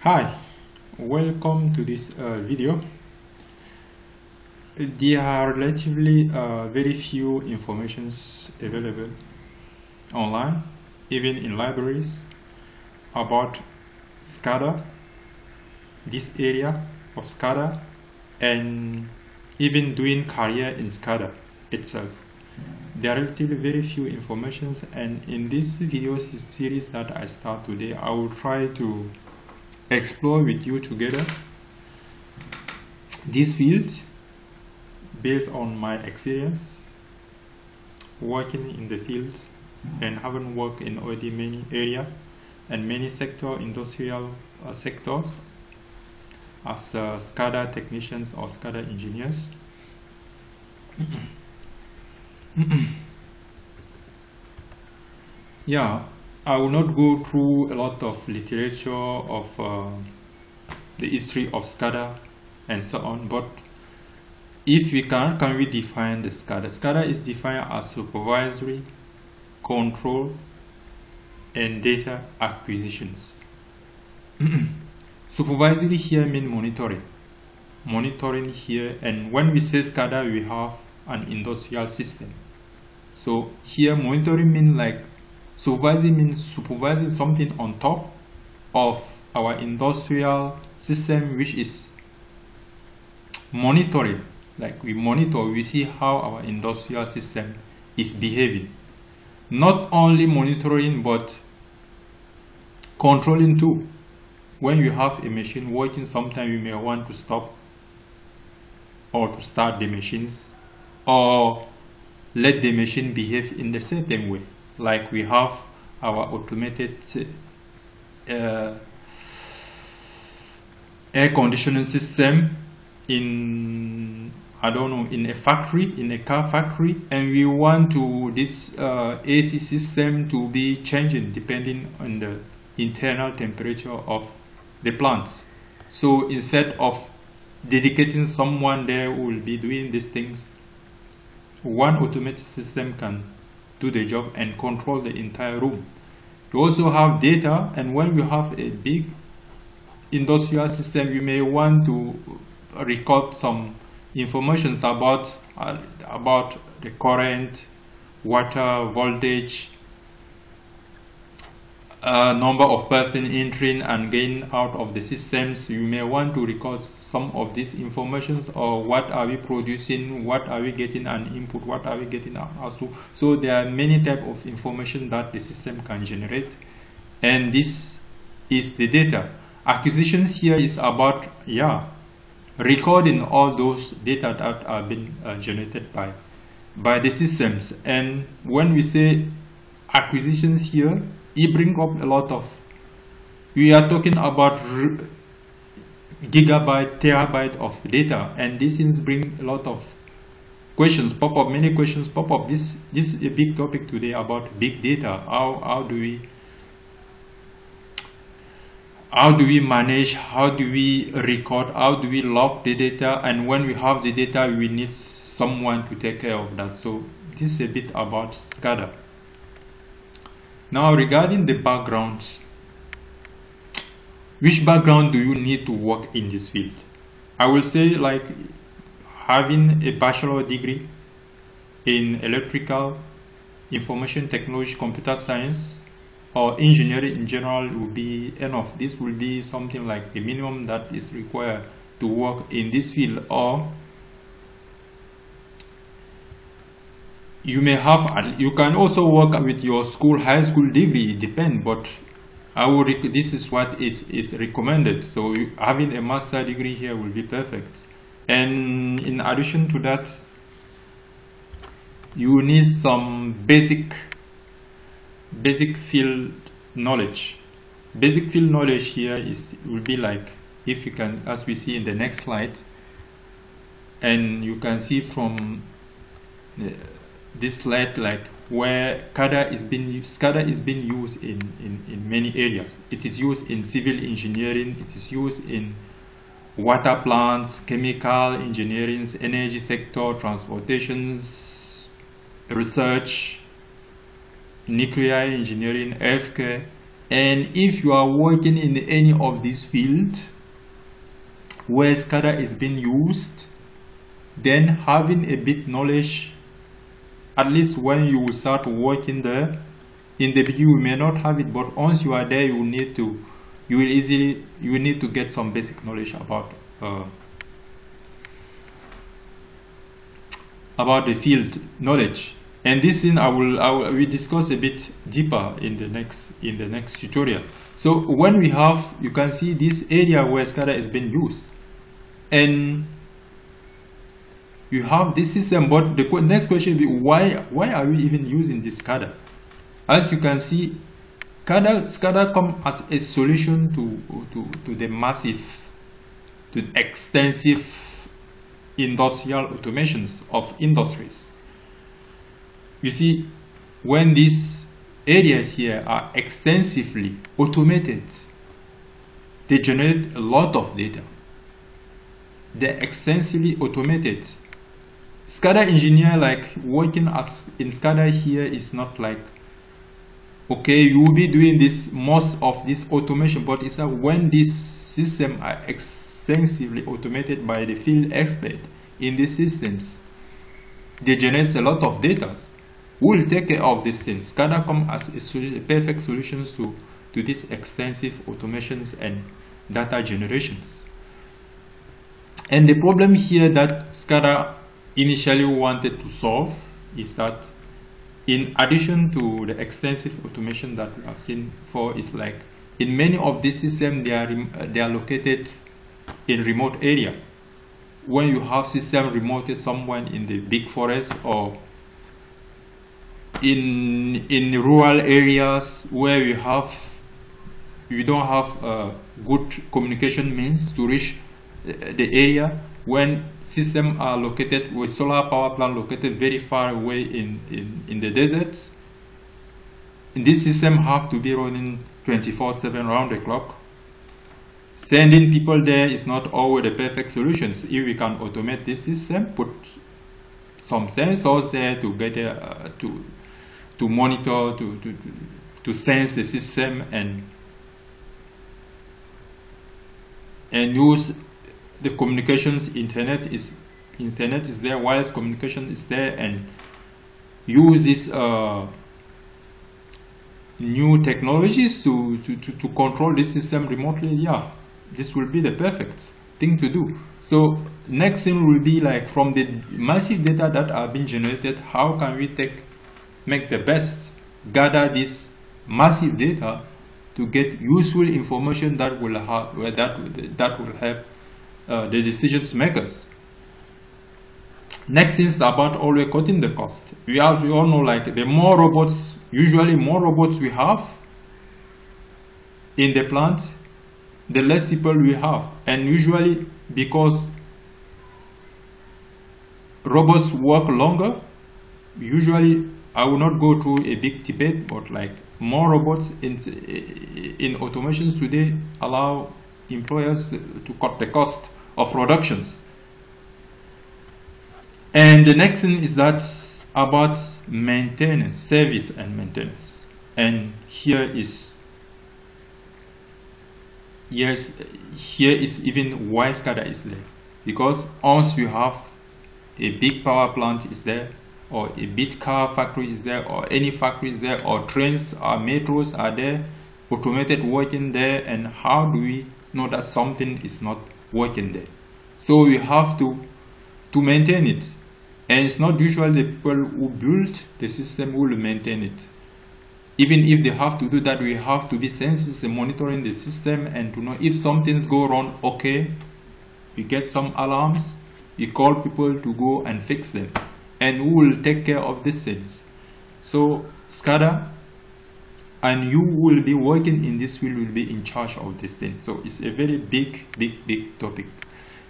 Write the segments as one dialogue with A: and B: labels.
A: Hi, welcome to this video. There are relatively very few informations available online, even in libraries, about SCADA, this area of SCADA, and even doing career in SCADA itself. There are relatively very few informations, and in this video series that I start today, I will try to explore with you together this field based on my experience working in the field and having worked in already many areas and many industrial sectors as SCADA technicians or SCADA engineers. Yeah, I will not go through a lot of literature of the history of SCADA and so on, but if we can we define the SCADA? SCADA is defined as supervisory, control, and data acquisitions. Supervisory here means monitoring. Monitoring here, and when we say SCADA, we have an industrial system. So here monitoring means like supervising means supervising something on top of our industrial system, which is monitoring. Like we monitor, we see how our industrial system is behaving. Not only monitoring, but controlling too. When you have a machine working, sometimes you may want to stop or to start the machines, or let the machine behave in the certain way. Like we have our automated air conditioning system in, I don't know, in a factory, in a car factory, and we want to this AC system to be changing depending on the internal temperature of the plants. So instead of dedicating someone there who will be doing these things, one automated system can do the job and control the entire room. You also have data, and when you have a big industrial system, you may want to record some information about the current, water, voltage, number of persons entering and going out of the systems. You may want to record some of these informations, or what are we producing, what are we getting an input, what are we getting output. So there are many types of information that the system can generate, and this is the data. Acquisitions here is about recording all those data that are being generated by the systems. And when we say acquisitions here, it brings up a lot of, we are talking about gigabyte, terabyte of data, and these things bring a lot of questions pop up, many questions pop up. This is a big topic today about big data. How do we manage, how do we record, how do we log the data, and when we have the data we need someone to take care of that. So this is a bit about SCADA. Now regarding the backgrounds, which background do you need to work in this field? I will say like having a bachelor degree in electrical, information technology, computer science, or engineering in general will be enough. This will be something like the minimum that is required to work in this field. Or you may have, you can also work with your high school degree, it depends, but this is what is recommended. So having a master degree here will be perfect. And in addition to that, you need some basic field knowledge. Basic field knowledge here will be like, if you can, as we see in the next slide, and you can see from this slide, like where SCADA is being used in many areas. It is used in civil engineering, it is used in water plants, chemical engineering, energy sector, transportations, research, nuclear engineering, healthcare, And if you are working in any of these fields where SCADA is being used, then having a bit knowledge, at least when you start working there, in the beginning you may not have it, but once you are there, you will need to get some basic knowledge about the field knowledge. And this thing we discuss a bit deeper in the next tutorial. So when we have, you can see this area where SCADA is being used, and you have this system. But the next question will be, why are we even using this SCADA? As you can see, SCADA comes as a solution to the massive, to the extensive industrial automations of industries. You see, when these areas here are extensively automated, they generate a lot of data. They're extensively automated. SCADA engineer, like working as in SCADA here, is not like, okay, you will be doing this, most of this automation, but it's like when these systems are extensively automated by the field expert in these systems, they generate a lot of data. We will take care of these things. SCADA comes as a perfect solution to these extensive automations and data generations. And the problem here that SCADA initially wanted to solve is that, in addition to the extensive automation that we have seen before, is like in many of these systems they are located in remote area. When you have system remote somewhere in the big forest or in rural areas where you don't have good communication means to reach the area, when systems are located with solar power plant located very far away in the deserts, this system have to be running 24/7 round the clock. Sending people there is not always the perfect solution. If we can automate this system, put some sensors there to get to monitor, to sense the system and use the communications. Internet is there, wireless communication is there, and use this new technologies to control this system remotely. Yeah, this will be the perfect thing to do. So next thing will be like, from the massive data that are being generated, how can we make the best, gather this massive data to get useful information that will help the decisions makers. Next is about always cutting the cost. We all know, like, the more robots we have in the plant, the less people we have. And usually, because robots work longer, usually I will not go through a big debate, but like more robots in automations today allow employers to cut the cost of productions. And the next thing is that about maintenance, service and maintenance. And here is even why SCADA is there. Because once you have a big power plant is there, or a big car factory is there, or any factory is there, or trains or metros are there, automated working there, and how do we know that something is not working there? So we have to maintain it. And it's not usually the people who build the system who will maintain it. Even if they have to do that, we have to be sensitive in monitoring the system and to know if some things go wrong. Okay, we get some alarms, we call people to go and fix them, and who will take care of these things. So SCADA and you will be working in this field will be in charge of this thing. So it's a very big topic.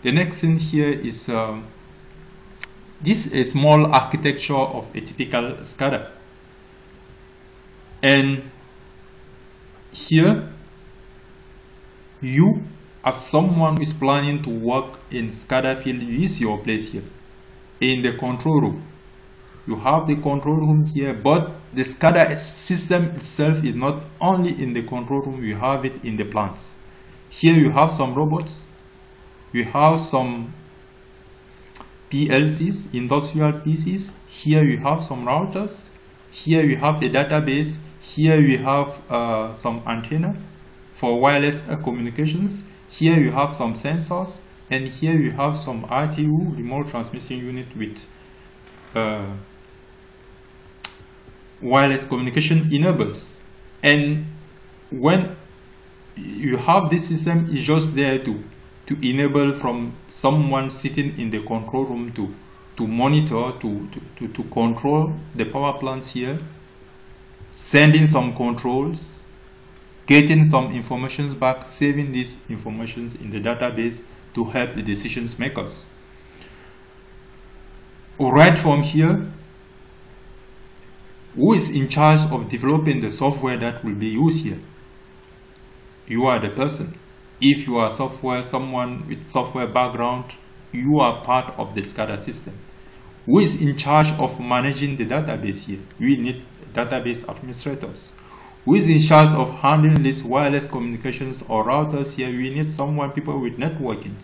A: The next thing here is this is a small architecture of a typical SCADA. And here, you as someone who is planning to work in SCADA field, is your place here in the control room. you have the control room here, but the SCADA system itself is not only in the control room, you have it in the plants. Here you have some robots, you have some PLCs, industrial PCs, here you have some routers, here you have the database, here you have some antenna for wireless communications, here you have some sensors, and here you have some RTU, remote transmission unit, with wireless communication enables. And when you have this system, is just there to enable from someone sitting in the control room to monitor, to control the power plants here, sending some controls, getting some informations back, saving these informations in the database to help the decisions makers. Right from here, who is in charge of developing the software that will be used here? You are the person. If you are someone with software background, you are part of the SCADA system. Who is in charge of managing the database here? We need database administrators. Who is in charge of handling these wireless communications or routers here? We need people with networking.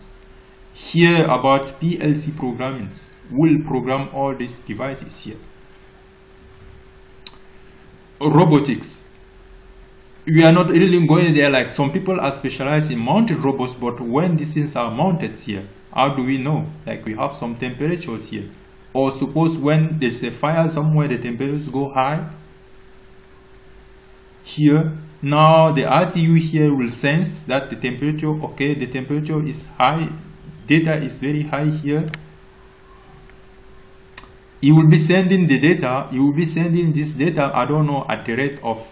A: Here about PLC programming. Will program all these devices here. Robotics. We are not really going there, like some people are specialized in mounted robots, but when these things are mounted here, how do we know? Like we have some temperatures here. Or suppose when there's a fire somewhere, the temperatures go high. Here, now the RTU here will sense that the temperature, okay, the temperature is high, data is very high here. You will be sending the data, you will be sending this data, I don't know, at the rate of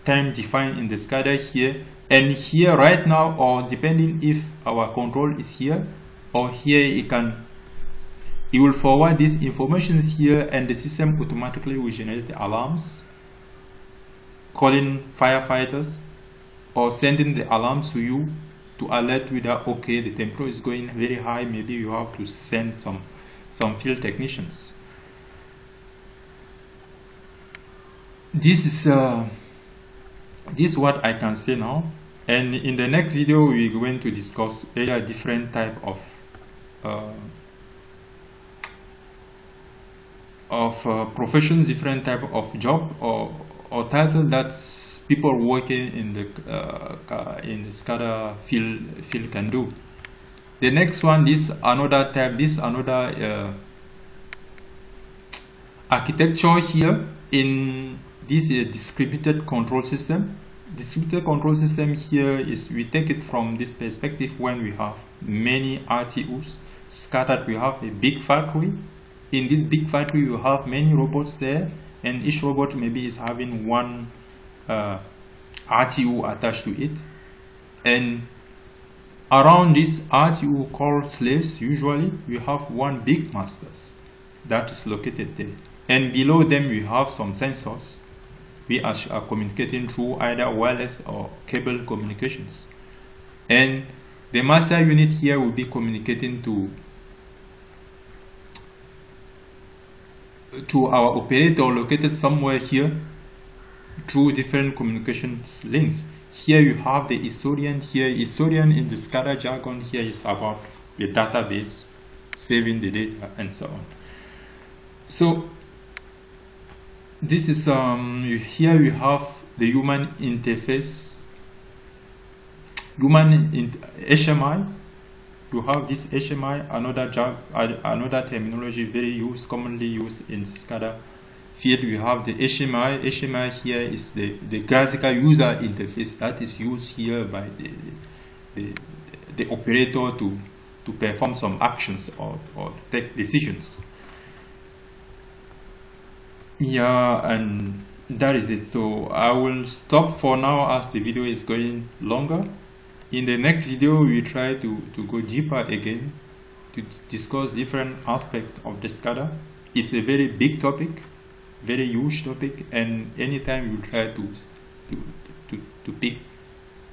A: time defined in the SCADA here, and here right now, or depending if our control is here or here, it will forward these informations here, and the system automatically will generate the alarms, calling firefighters or sending the alarms to you to alert you that okay, the temperature is going very high, maybe you have to send some field technicians. This is what I can say now, and in the next video we're going to discuss different type of professions, different type of job or title that people working in the SCADA field can do. The next one, this another type, this another architecture here in this distributed control system. Distributed control system here is, we take it from this perspective when we have many RTUs scattered. We have a big factory. In this big factory you have many robots there, and each robot maybe is having one RTU attached to it, and around this RTU called slaves, usually we have one big master that is located there, and below them we have some sensors. We are communicating through either wireless or cable communications, and the master unit here will be communicating to our operator located somewhere here through different communications links. Here you have the historian. Here historian in the SCADA jargon here is about the database, saving the data and so on. So this is here we have the human interface, HMI. You have this HMI, another terminology very commonly used in the SCADA field. We have the HMI. HMI here is the graphical user interface that is used here by the operator to perform some actions or take decisions. Yeah, and that is it. So I will stop for now as the video is going longer. In the next video we try to go deeper again to discuss different aspects of the SCADA. It's a very big topic, very huge topic, and anytime you try to pick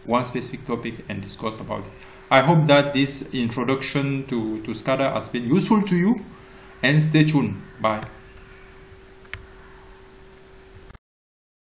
A: one specific topic and discuss about it. I hope that this introduction to SCADA has been useful to you, and stay tuned. Bye.